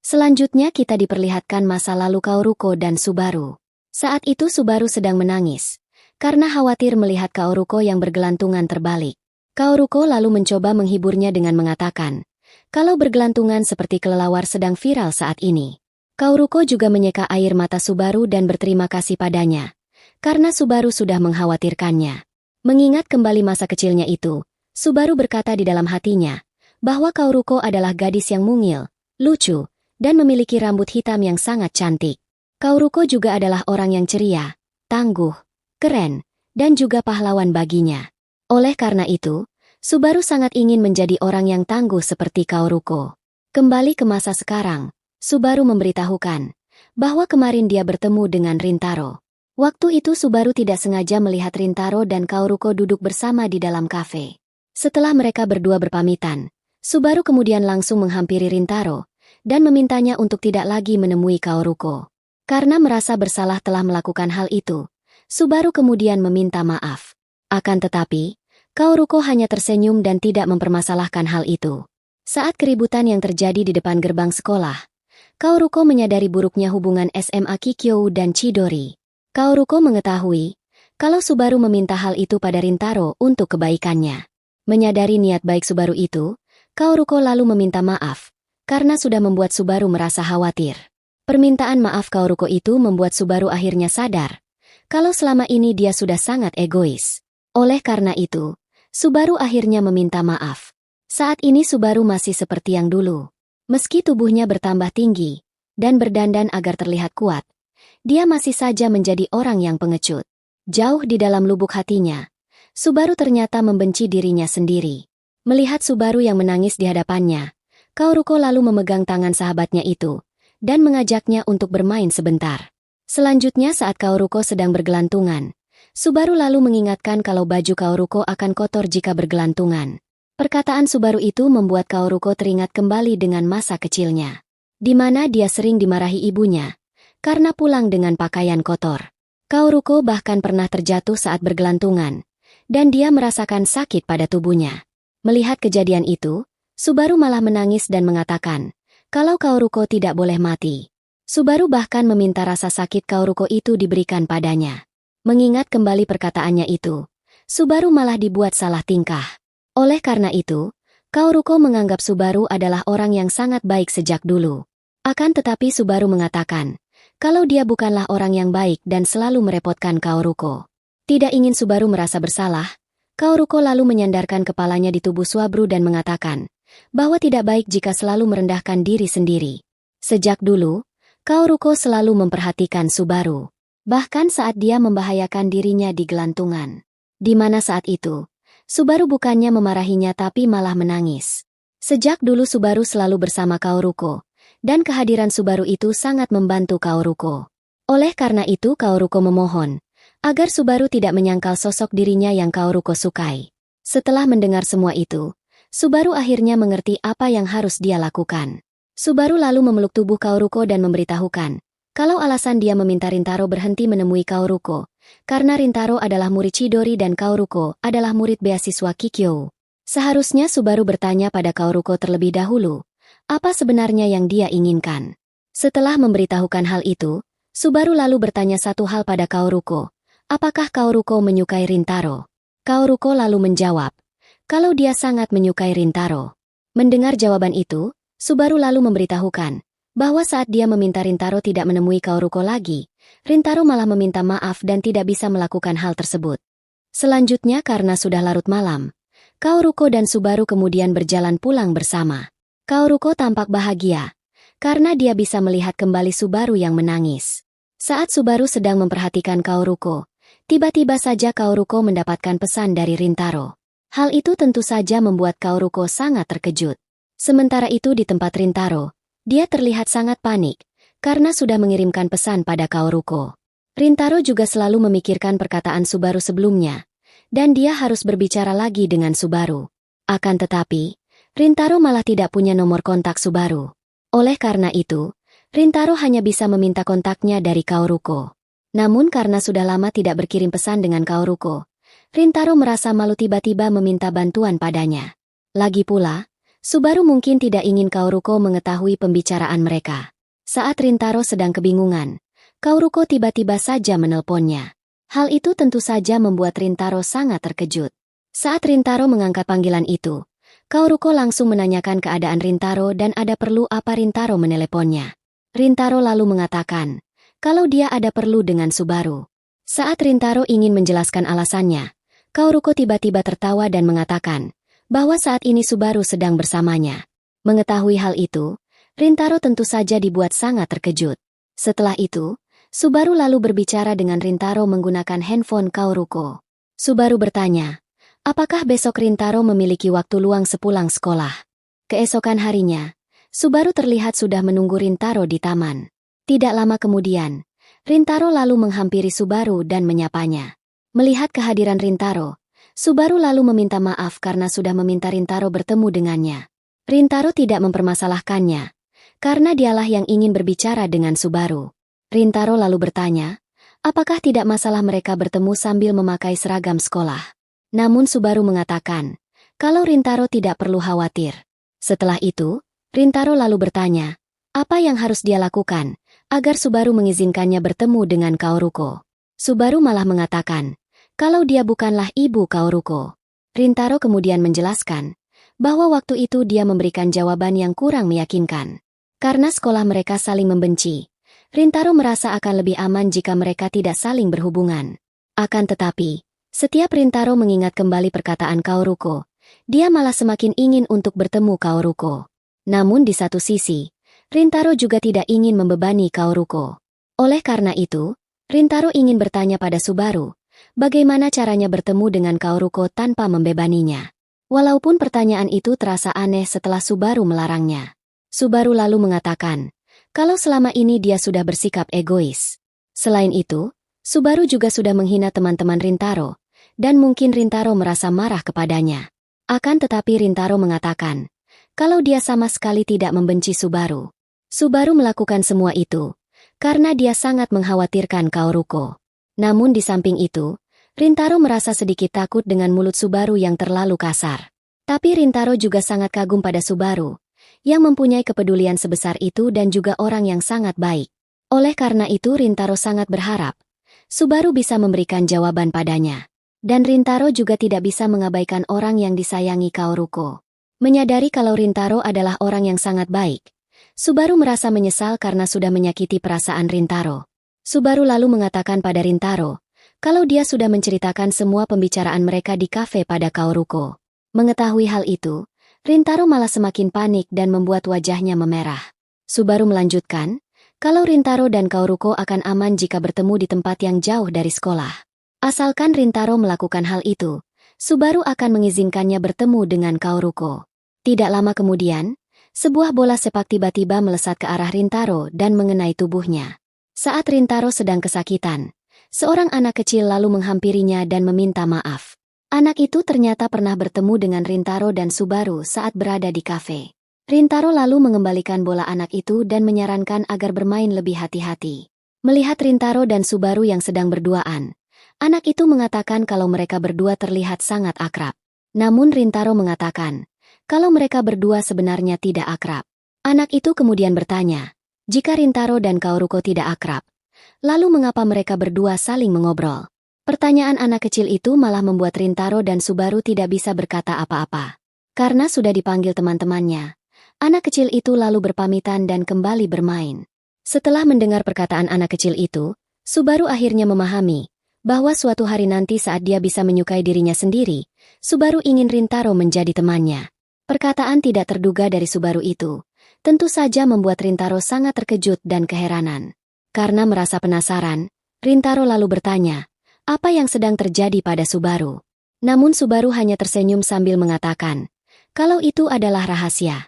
Selanjutnya kita diperlihatkan masa lalu Kaoruko dan Subaru. Saat itu Subaru sedang menangis, karena khawatir melihat Kaoruko yang bergelantungan terbalik. Kaoruko lalu mencoba menghiburnya dengan mengatakan, kalau bergelantungan seperti kelelawar sedang viral saat ini. Kaoruko juga menyeka air mata Subaru dan berterima kasih padanya, karena Subaru sudah mengkhawatirkannya. Mengingat kembali masa kecilnya itu, Subaru berkata di dalam hatinya, bahwa Kaoruko adalah gadis yang mungil, lucu, dan memiliki rambut hitam yang sangat cantik. Kaoruko juga adalah orang yang ceria, tangguh, keren, dan juga pahlawan baginya. Oleh karena itu, Subaru sangat ingin menjadi orang yang tangguh seperti Kaoruko. Kembali ke masa sekarang, Subaru memberitahukan bahwa kemarin dia bertemu dengan Rintaro. Waktu itu Subaru tidak sengaja melihat Rintaro dan Kaoruko duduk bersama di dalam kafe. Setelah mereka berdua berpamitan, Subaru kemudian langsung menghampiri Rintaro dan memintanya untuk tidak lagi menemui Kaoruko. Karena merasa bersalah telah melakukan hal itu, Subaru kemudian meminta maaf. Akan tetapi, Kaoruko hanya tersenyum dan tidak mempermasalahkan hal itu. Saat keributan yang terjadi di depan gerbang sekolah, Kaoruko menyadari buruknya hubungan SMA Kikyo dan Chidori. Kaoruko mengetahui kalau Subaru meminta hal itu pada Rintaro untuk kebaikannya. Menyadari niat baik Subaru itu, Kaoruko lalu meminta maaf, karena sudah membuat Subaru merasa khawatir. Permintaan maaf Kaoruko itu membuat Subaru akhirnya sadar kalau selama ini dia sudah sangat egois. Oleh karena itu, Subaru akhirnya meminta maaf. Saat ini Subaru masih seperti yang dulu. Meski tubuhnya bertambah tinggi dan berdandan agar terlihat kuat, dia masih saja menjadi orang yang pengecut. Jauh di dalam lubuk hatinya, Subaru ternyata membenci dirinya sendiri. Melihat Subaru yang menangis di hadapannya, Kaoruko lalu memegang tangan sahabatnya itu dan mengajaknya untuk bermain sebentar. Selanjutnya saat Kaoruko sedang bergelantungan, Subaru lalu mengingatkan kalau baju Kaoruko akan kotor jika bergelantungan. Perkataan Subaru itu membuat Kaoruko teringat kembali dengan masa kecilnya, di mana dia sering dimarahi ibunya karena pulang dengan pakaian kotor. Kaoruko bahkan pernah terjatuh saat bergelantungan, dan dia merasakan sakit pada tubuhnya. Melihat kejadian itu, Subaru malah menangis dan mengatakan kalau Kaoruko tidak boleh mati. Subaru bahkan meminta rasa sakit Kaoruko itu diberikan padanya. Mengingat kembali perkataannya itu, Subaru malah dibuat salah tingkah. Oleh karena itu, Kaoruko menganggap Subaru adalah orang yang sangat baik sejak dulu. Akan tetapi Subaru mengatakan kalau dia bukanlah orang yang baik dan selalu merepotkan Kaoruko. Tidak ingin Subaru merasa bersalah, Kaoruko lalu menyandarkan kepalanya di tubuh Subaru dan mengatakan bahwa tidak baik jika selalu merendahkan diri sendiri. Sejak dulu, Kaoruko selalu memperhatikan Subaru, bahkan saat dia membahayakan dirinya di gelantungan. Di mana saat itu, Subaru bukannya memarahinya tapi malah menangis. Sejak dulu Subaru selalu bersama Kaoruko, dan kehadiran Subaru itu sangat membantu Kaoruko. Oleh karena itu Kaoruko memohon agar Subaru tidak menyangkal sosok dirinya yang Kaoruko sukai. Setelah mendengar semua itu, Subaru akhirnya mengerti apa yang harus dia lakukan. Subaru lalu memeluk tubuh Kaoruko dan memberitahukan kalau alasan dia meminta Rintaro berhenti menemui Kaoruko, karena Rintaro adalah murid Chidori dan Kaoruko adalah murid beasiswa Kikyo. Seharusnya Subaru bertanya pada Kaoruko terlebih dahulu, apa sebenarnya yang dia inginkan. Setelah memberitahukan hal itu, Subaru lalu bertanya satu hal pada Kaoruko, apakah Kaoruko menyukai Rintaro? Kaoruko lalu menjawab kalau dia sangat menyukai Rintaro. Mendengar jawaban itu, Subaru lalu memberitahukan bahwa saat dia meminta Rintaro tidak menemui Kaoruko lagi, Rintaro malah meminta maaf dan tidak bisa melakukan hal tersebut. Selanjutnya karena sudah larut malam, Kaoruko dan Subaru kemudian berjalan pulang bersama. Kaoruko tampak bahagia karena dia bisa melihat kembali Subaru yang menangis. Saat Subaru sedang memperhatikan Kaoruko, tiba-tiba saja Kaoruko mendapatkan pesan dari Rintaro. Hal itu tentu saja membuat Kaoruko sangat terkejut. Sementara itu di tempat Rintaro, dia terlihat sangat panik karena sudah mengirimkan pesan pada Kaoruko. Rintaro juga selalu memikirkan perkataan Subaru sebelumnya, dan dia harus berbicara lagi dengan Subaru. Akan tetapi, Rintaro malah tidak punya nomor kontak Subaru. Oleh karena itu, Rintaro hanya bisa meminta kontaknya dari Kaoruko. Namun karena sudah lama tidak berkirim pesan dengan Kaoruko, Rintaro merasa malu tiba-tiba meminta bantuan padanya. Lagi pula, Subaru mungkin tidak ingin Kaoruko mengetahui pembicaraan mereka. Saat Rintaro sedang kebingungan, Kaoruko tiba-tiba saja menelponnya. Hal itu tentu saja membuat Rintaro sangat terkejut. Saat Rintaro mengangkat panggilan itu, Kaoruko langsung menanyakan keadaan Rintaro dan ada perlu apa Rintaro meneleponnya. Rintaro lalu mengatakan, kalau dia ada perlu dengan Subaru. Saat Rintaro ingin menjelaskan alasannya, Kaoruko tiba-tiba tertawa dan mengatakan bahwa saat ini Subaru sedang bersamanya. Mengetahui hal itu, Rintaro tentu saja dibuat sangat terkejut. Setelah itu, Subaru lalu berbicara dengan Rintaro menggunakan handphone Kaoruko. Subaru bertanya, apakah besok Rintaro memiliki waktu luang sepulang sekolah? Keesokan harinya, Subaru terlihat sudah menunggu Rintaro di taman. Tidak lama kemudian, Rintaro lalu menghampiri Subaru dan menyapanya. Melihat kehadiran Rintaro, Subaru lalu meminta maaf karena sudah meminta Rintaro bertemu dengannya. Rintaro tidak mempermasalahkannya, karena dialah yang ingin berbicara dengan Subaru. Rintaro lalu bertanya, apakah tidak masalah mereka bertemu sambil memakai seragam sekolah? Namun Subaru mengatakan, kalau Rintaro tidak perlu khawatir. Setelah itu, Rintaro lalu bertanya, apa yang harus dia lakukan agar Subaru mengizinkannya bertemu dengan Kaoruko? Subaru malah mengatakan, kalau dia bukanlah ibu Kaoruko. Rintaro kemudian menjelaskan, bahwa waktu itu dia memberikan jawaban yang kurang meyakinkan. Karena sekolah mereka saling membenci, Rintaro merasa akan lebih aman jika mereka tidak saling berhubungan. Akan tetapi, setiap Rintaro mengingat kembali perkataan Kaoruko, dia malah semakin ingin untuk bertemu Kaoruko. Namun di satu sisi, Rintaro juga tidak ingin membebani Kaoruko. Oleh karena itu, Rintaro ingin bertanya pada Subaru, bagaimana caranya bertemu dengan Kaoruko tanpa membebaninya. Walaupun pertanyaan itu terasa aneh setelah Subaru melarangnya. Subaru lalu mengatakan, kalau selama ini dia sudah bersikap egois. Selain itu, Subaru juga sudah menghina teman-teman Rintaro, dan mungkin Rintaro merasa marah kepadanya. Akan tetapi Rintaro mengatakan, kalau dia sama sekali tidak membenci Subaru. Subaru melakukan semua itu, karena dia sangat mengkhawatirkan Kaoruko. Namun di samping itu, Rintaro merasa sedikit takut dengan mulut Subaru yang terlalu kasar. Tapi Rintaro juga sangat kagum pada Subaru, yang mempunyai kepedulian sebesar itu dan juga orang yang sangat baik. Oleh karena itu Rintaro sangat berharap Subaru bisa memberikan jawaban padanya. Dan Rintaro juga tidak bisa mengabaikan orang yang disayangi Kaoruko. Menyadari kalau Rintaro adalah orang yang sangat baik, Subaru merasa menyesal karena sudah menyakiti perasaan Rintaro. Subaru lalu mengatakan pada Rintaro, kalau dia sudah menceritakan semua pembicaraan mereka di kafe pada Kaoruko. Mengetahui hal itu, Rintaro malah semakin panik dan membuat wajahnya memerah. Subaru melanjutkan, kalau Rintaro dan Kaoruko akan aman jika bertemu di tempat yang jauh dari sekolah. Asalkan Rintaro melakukan hal itu, Subaru akan mengizinkannya bertemu dengan Kaoruko. Tidak lama kemudian, sebuah bola sepak tiba-tiba melesat ke arah Rintaro dan mengenai tubuhnya. Saat Rintaro sedang kesakitan, seorang anak kecil lalu menghampirinya dan meminta maaf. Anak itu ternyata pernah bertemu dengan Rintaro dan Subaru saat berada di kafe. Rintaro lalu mengembalikan bola anak itu dan menyarankan agar bermain lebih hati-hati. Melihat Rintaro dan Subaru yang sedang berduaan, anak itu mengatakan kalau mereka berdua terlihat sangat akrab. Namun Rintaro mengatakan, kalau mereka berdua sebenarnya tidak akrab. Anak itu kemudian bertanya, jika Rintaro dan Kaoruko tidak akrab, lalu mengapa mereka berdua saling mengobrol? Pertanyaan anak kecil itu malah membuat Rintaro dan Subaru tidak bisa berkata apa-apa. Karena sudah dipanggil teman-temannya, anak kecil itu lalu berpamitan dan kembali bermain. Setelah mendengar perkataan anak kecil itu, Subaru akhirnya memahami bahwa suatu hari nanti saat dia bisa menyukai dirinya sendiri, Subaru ingin Rintaro menjadi temannya. Perkataan tidak terduga dari Subaru itu tentu saja membuat Rintaro sangat terkejut dan keheranan. Karena merasa penasaran, Rintaro lalu bertanya, apa yang sedang terjadi pada Subaru? Namun Subaru hanya tersenyum sambil mengatakan, kalau itu adalah rahasia.